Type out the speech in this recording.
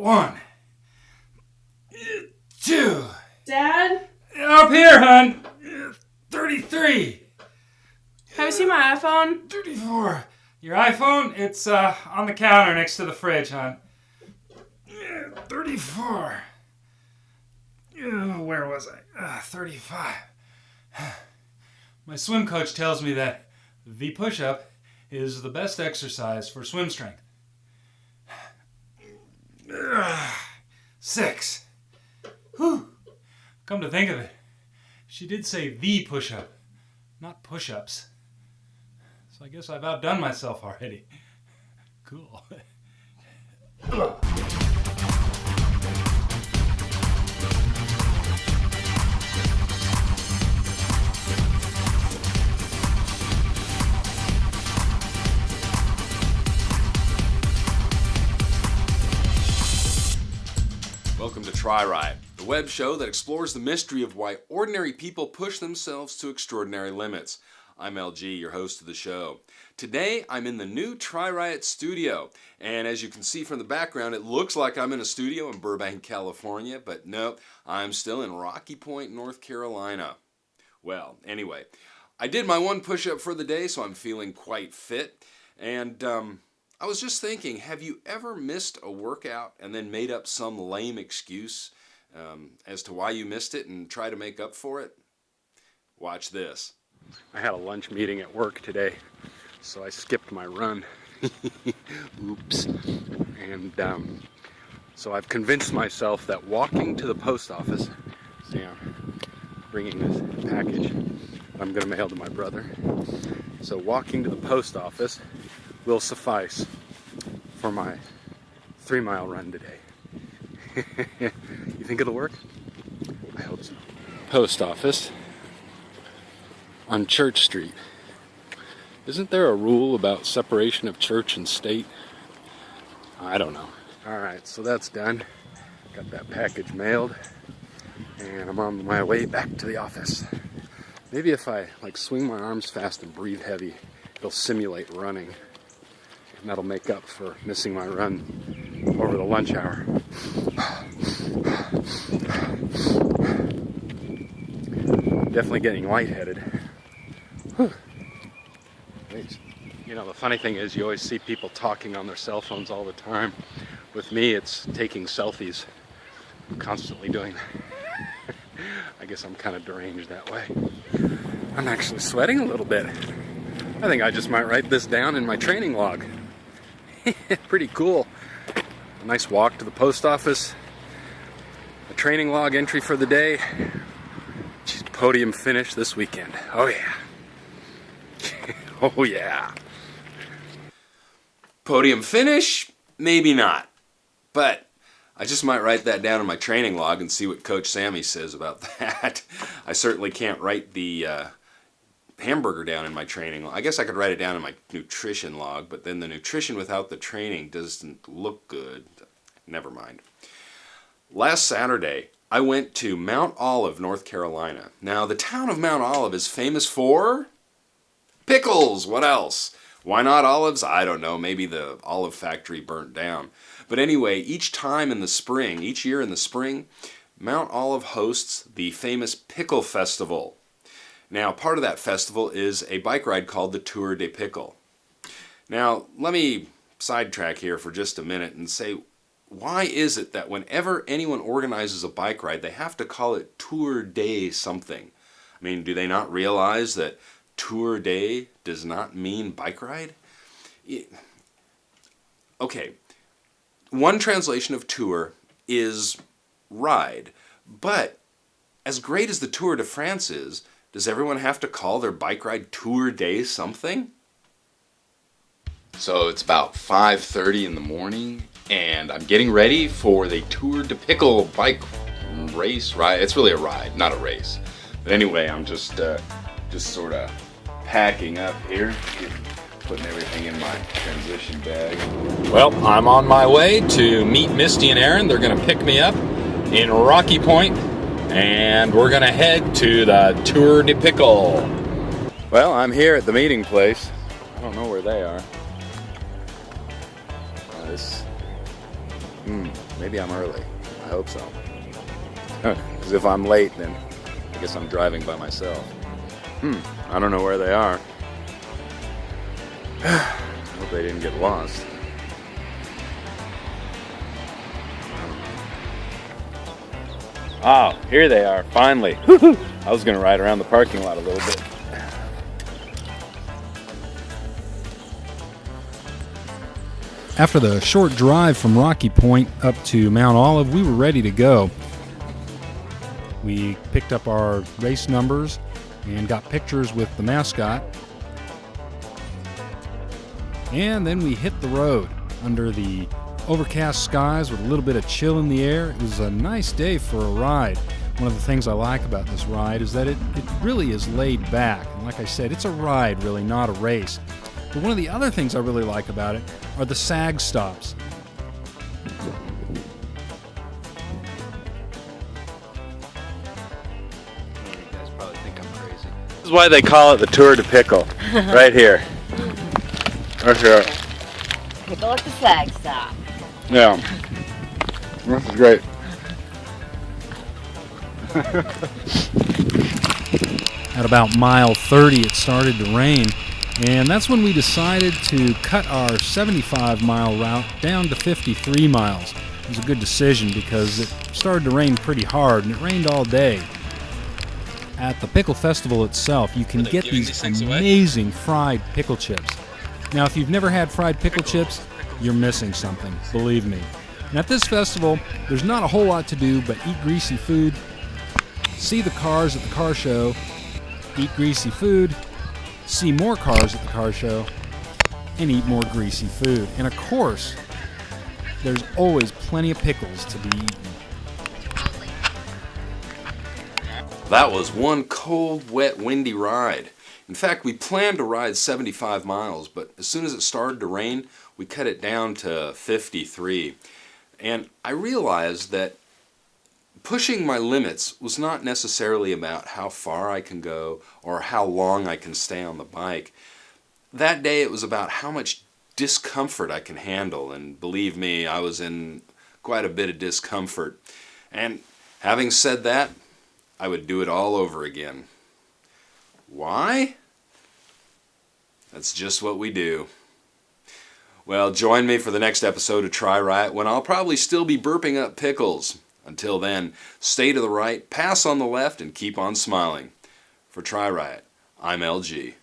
1, 2. Dad? Up here, hon. 33. Have you seen my iPhone? 34. Your iPhone? It's on the counter next to the fridge, hon. 34. Where was I? 35. My swim coach tells me that the push-up is the best exercise for swim strength. 6. Whew. Come to think of it, she did say the push-up, not push-ups. So I guess I've outdone myself already. Cool. Welcome to TriRiot, the web show that explores the mystery of why ordinary people push themselves to extraordinary limits. I'm LG, your host of the show. Today, I'm in the new TriRiot studio, and as you can see from the background, it looks like I'm in a studio in Burbank, California, but no, I'm still in Rocky Point, North Carolina. Well, anyway, I did my one push-up for the day, so I'm feeling quite fit, and I was just thinking, have you ever missed a workout and then made up some lame excuse as to why you missed it and try to make up for it? Watch this. I had a lunch meeting at work today, so I skipped my run. Oops. And so I've convinced myself that walking to the post office, see, I'm bringing this package I'm going to mail to my brother. So walking to the post office will suffice for my 3-mile run today. You think it'll work? I hope so. Post office on Church Street. Isn't there a rule about separation of church and state? I don't know. Alright, so that's done. Got that package mailed, and I'm on my way back to the office. Maybe if I swing my arms fast and breathe heavy, it'll simulate running. And that'll make up for missing my run over the lunch hour. Definitely getting lightheaded. You know, the funny thing is you always see people talking on their cell phones all the time. With me, it's taking selfies. I'm constantly doing that. I guess I'm kind of deranged that way. I'm actually sweating a little bit. I think I just might write this down in my training log. Pretty cool. A nice walk to the post office. A training log entry for the day. Podium finish this weekend. Oh yeah. Oh yeah. Podium finish? Maybe not. But I just might write that down in my training log and see what Coach Sammy says about that. I certainly can't write the hamburger down in my training log. I guess I could write it down in my nutrition log, but then the nutrition without the training doesn't look good. Never mind. Last Saturday, I went to Mount Olive, North Carolina. Now, the town of Mount Olive is famous for pickles. What else? Why not olives? I don't know. Maybe the olive factory burnt down. But anyway, each year in the spring, Mount Olive hosts the famous Pickle Festival. Now, part of that festival is a bike ride called the Tour de Pickle. Now, let me sidetrack here for just a minute and say, why is it that whenever anyone organizes a bike ride, they have to call it Tour de something? I mean, do they not realize that Tour de does not mean bike ride? Okay, one translation of tour is ride, but as great as the Tour de France is, does everyone have to call their bike ride Tour de something? So it's about 5:30 in the morning, and I'm getting ready for the Tour de Pickle bike race ride. It's really a ride, not a race. But anyway, I'm just sort of packing up here, putting everything in my transition bag. Well, I'm on my way to meet Misty and Aaron. They're going to pick me up in Rocky Point, and we're going to head to the Tour de Pickle. Well, I'm here at the meeting place. I don't know where they are. Maybe I'm early. I hope so. Because if I'm late, then I guess I'm driving by myself. I don't know where they are. I hope they didn't get lost. Oh, here they are, finally. I was going to ride around the parking lot a little bit. After the short drive from Rocky Point up to Mount Olive, we were ready to go. We picked up our race numbers and got pictures with the mascot. And then we hit the road under the overcast skies with a little bit of chill in the air. It was a nice day for a ride. One of the things I like about this ride is that it really is laid back. And like I said, it's a ride, really, not a race. But one of the other things I really like about it are the sag stops. You guys probably think I'm crazy. This is why they call it the Tour de Pickle. Right here. Right here. Pickle at the sag stop. Yeah. This is great. At about mile 30, it started to rain, and that's when we decided to cut our 75-mile route down to 53 miles. It was a good decision because it started to rain pretty hard, and it rained all day. At the Pickle Festival itself, you can get these amazing fried pickle chips. Now, if you've never had fried pickle chips, you're missing something, believe me. And at this festival, there's not a whole lot to do but eat greasy food, see the cars at the car show, eat greasy food, see more cars at the car show, and eat more greasy food. And of course, there's always plenty of pickles to be eaten. That was one cold, wet, windy ride. In fact, we planned to ride 75 miles, but as soon as it started to rain, we cut it down to 53. And I realized that pushing my limits was not necessarily about how far I can go or how long I can stay on the bike. That day it was about how much discomfort I can handle, and believe me, I was in quite a bit of discomfort. And having said that, I would do it all over again. Why? That's just what we do. Well, join me for the next episode of TriRiot when I'll probably still be burping up pickles. Until then, stay to the right, pass on the left, and keep on smiling. For TriRiot, I'm LG.